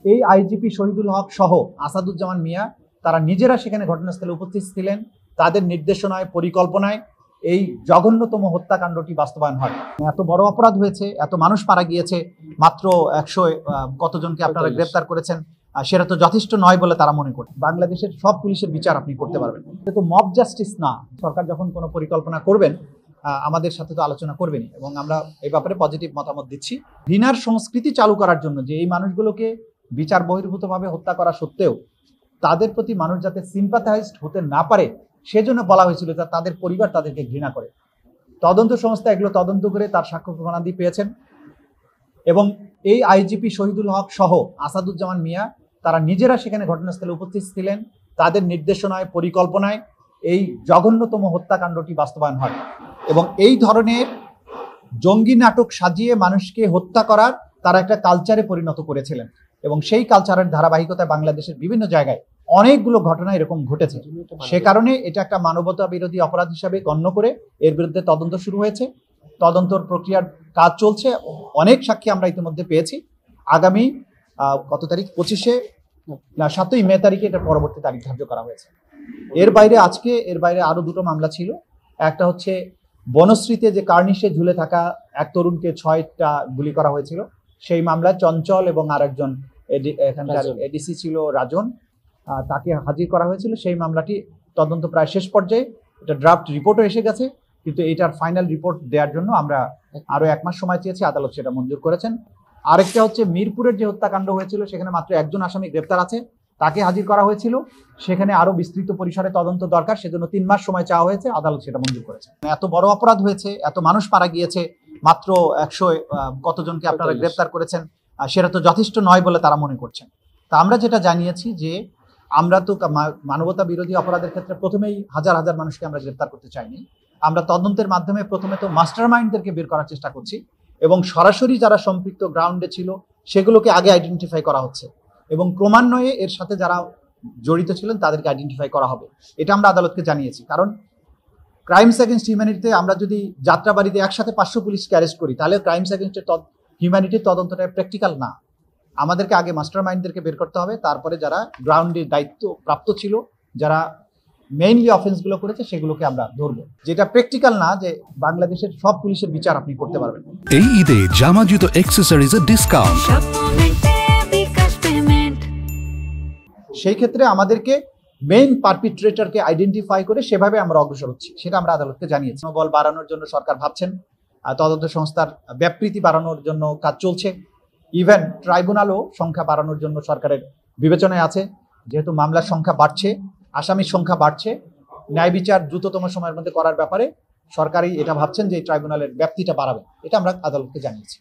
এই আইজিপি শহীদুল হক সহ আসাদুজ্জামান মিয়া তারা নিজেরা সেখানে ঘটনাস্থলে উপস্থিত ছিলেন। তাদের নির্দেশনায় পরিকল্পনায় এই জঘন্যতম হত্যাকাণ্ডটি বাস্তবায়ন হয়। এত বড় অপরাধ হয়েছে, এত মানুষ মারা গিয়েছে, মাত্র 100 কতজনকে আপনারা গ্রেফতার করেছেন, সেটা তো যথেষ্ট নয় বলে তারা মনে করে। বাংলাদেশের সব পুলিশের বিচার আপনি করতে পারবেন, এটা তো মব জাস্টিস না। সরকার যখন কোনো পরিকল্পনা করবেন আমাদের সাথে তো আলোচনা করবেনই, এবং আমরা এই ব্যাপারে পজিটিভ মতামত দিচ্ছি। ঘৃণার সংস্কৃতি চালু করার জন্য যে এই মানুষগুলোকে বিচার বহির্ভূতভাবে হত্যা করা সত্ত্বেও তাদের প্রতি মানুষ যাতে সিম্পাথাইজড হতে না পারে সেজন্য বলা হয়েছিল যে তাদের পরিবার তাদেরকে ঘৃণা করে। তদন্ত সংস্থা এগুলো তদন্ত করে তার সাক্ষ্য প্রমাণাদি পেয়েছেন, এবং এই আইজিপি শহীদুল হক সহ আসাদুজ্জামান মিয়া তারা নিজেরা সেখানে ঘটনাস্থলে উপস্থিত ছিলেন। তাদের নির্দেশনায় পরিকল্পনায় এই জঘন্যতম হত্যাকাণ্ডটি বাস্তবায়ন হয়, এবং এই ধরনের জঙ্গি নাটক সাজিয়ে মানুষকে হত্যা করার তারা একটা কালচারে পরিণত করেছিলেন, এবং সেই কালচারের ধারাবাহিকতায় বাংলাদেশের বিভিন্ন জায়গায় অনেকগুলো ঘটনা এরকম ঘটেছে। সে কারণে এটা একটা মানবতা বিরোধী অপরাধ হিসাবে গণ্য করে এর বিরুদ্ধে তদন্ত শুরু হয়েছে। তদন্তর প্রক্রিয়ার কাজ চলছে, অনেক সাক্ষী আমরা ইতিমধ্যে পেয়েছি। আগামী কত তারিখ, 7ই মে তারিখে এটা পরবর্তী তারিখ ধার্য করা হয়েছে। এর বাইরে আরো দুটো মামলা ছিল। একটা হচ্ছে বনশ্রীতে যে কার্নিশে ঝুলে থাকা এক তরুণকে 6টা গুলি করা হয়েছিল, সেই মামলায় চঞ্চল এবং আরেকজন এখানকার এডিসি ছিল রাজন, তাকে হাজির করা হয়েছিল। সেই মামলাটি তদন্ত প্রায় শেষ পর্যায়ে, এটা ড্রাফট রিপোর্টও এসে গেছে, কিন্তু এটার ফাইনাল রিপোর্ট দেওয়ার জন্য আমরা আরো 1 মাস সময় চেয়েছি, আদালত সেটা মঞ্জুর করেছেন। আরেকটা হচ্ছে মিরপুরের যে হত্যাকাণ্ড হয়েছিল, সেখানে মাত্র একজন আসামি গ্রেপ্তার আছে, তাকে হাজির করা হয়েছিল। সেখানে আরো বিস্তৃত পরিসরে তদন্ত দরকার, সেজন্য 3 মাস সময় চাওয়া হয়েছে, আদালত সেটা মঞ্জুর করেছে। এত বড় অপরাধ হয়েছে, এত মানুষ মারা গিয়েছে, মাত্র 100 কতজনকে আপনারা গ্রেপ্তার করেছেন, সেটা তো যথেষ্ট নয় বলে তারা মনে করছেন। তা আমরা যেটা জানিয়েছি যে আমরা তো মানবতা বিরোধী অপরাধের ক্ষেত্রে প্রথমেই হাজার হাজার মানুষকে আমরা গ্রেপ্তার করতে চাইনি। আমরা তদন্তের মাধ্যমে প্রথমে তো মাস্টার মাইন্ডদেরকে বের করার চেষ্টা করছি, এবং সরাসরি যারা সম্পৃক্ত গ্রাউন্ডে ছিল সেগুলোকে আগে আইডেন্টিফাই করা হচ্ছে, এবং ক্রমান্বয়ে এর সাথে যারা জড়িত ছিলেন তাদেরকে আইডেন্টিফাই করা হবে। এটা আমরা আদালতকে জানিয়েছি। কারণ ক্রাইমস এগেনস্ট হিউম্যানিটিতে আমরা যদি যাত্রাবাড়িতে একসাথে 500 পুলিশকে অ্যারেস্ট করি, তাহলে ক্রাইমস এগেনস্ট হিউম্যানিটির তদন্তটা প্র্যাকটিক্যাল না। আমাদেরকে আগে মাস্টার মাইন্ডদেরকে বের করতে হবে, তারপরে যারা গ্রাউন্ডে দায়িত্ব প্রাপ্ত ছিল, যারা মেইনলি অফেন্সগুলো করেছে, সেগুলোকে আমরা ধরবো। যেটা প্র্যাকটিক্যাল না যে বাংলাদেশের সব পুলিশের বিচার আপনি করতে পারবেন। এই ঈদে জামা জুতো অ্যাকসেসরিজের ডিসকাউন্ট, সেই ক্ষেত্রে আমাদেরকে মেইন পারপিট্রেটরকে আইডেন্টিফাই করে সেভাবে আমরা অগ্রসর হচ্ছি, সেটা আমরা আদালতকে জানিয়েছি। বল বাড়ানোর জন্য সরকার ভাবছেন, তদন্ত সংস্থার ব্যাপৃতি বাড়ানোর জন্য কাজ চলছে। ইভেন ট্রাইব্যুনালও সংখ্যা বাড়ানোর জন্য সরকারের বিবেচনায় আছে। যেহেতু মামলার সংখ্যা বাড়ছে, আসামির সংখ্যা বাড়ছে, ন্যায় বিচার দ্রুততম সময়ের মধ্যে করার ব্যাপারে সরকারই এটা ভাবছেন যে ট্রাইব্যুনালের ব্যাপ্তিটা বাড়াবে। এটা আমরা আদালতকে জানিয়েছি।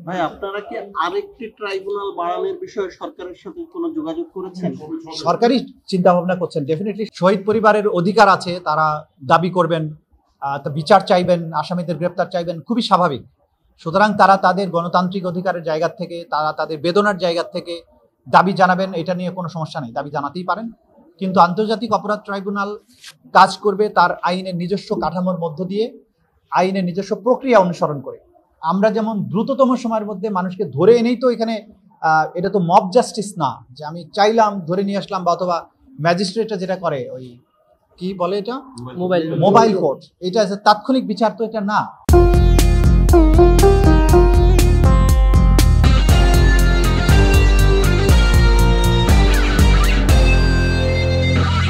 ভাই, আপনারা কি আরেকটি ট্রাইব্যুনাল বাড়ানোর বিষয়ে সরকারের সাথে কোনো যোগাযোগ করেছেন? সরকারই চিন্তা ভাবনা করছেন। ডেফিনেটলি শহীদ পরিবারের অধিকার আছে, তারা দাবি করবেন, বিচার চাইবেন, আসামিদের গ্রেপ্তার চাইবেন, খুবই স্বাভাবিক। সুতরাং তারা তাদের গণতান্ত্রিক অধিকারের জায়গা থেকে, তারা তাদের বেদনার জায়গা থেকে দাবি জানাবেন, এটা নিয়ে কোনো সমস্যা নেই, দাবি জানাতেই পারেন। কিন্তু আন্তর্জাতিক অপরাধ ট্রাইব্যুনাল কাজ করবে তার আইনের নিজস্ব কাঠামোর মধ্য দিয়ে, আইনের নিজস্ব প্রক্রিয়া অনুসরণ করে। আমরা যেমন দ্রুততম সময়ের মধ্যে মানুষকে ধরে এনেই তো এখানে, এটা তো মব জাস্টিস না যে আমি চাইলাম ধরে নিয়ে আসলাম, বা অথবা ম্যাজিস্ট্রেটরা যেটা করে, ওই কি বলে এটা, মোবাইল কোর্ট, এটা তাৎক্ষণিক বিচার তো এটা না।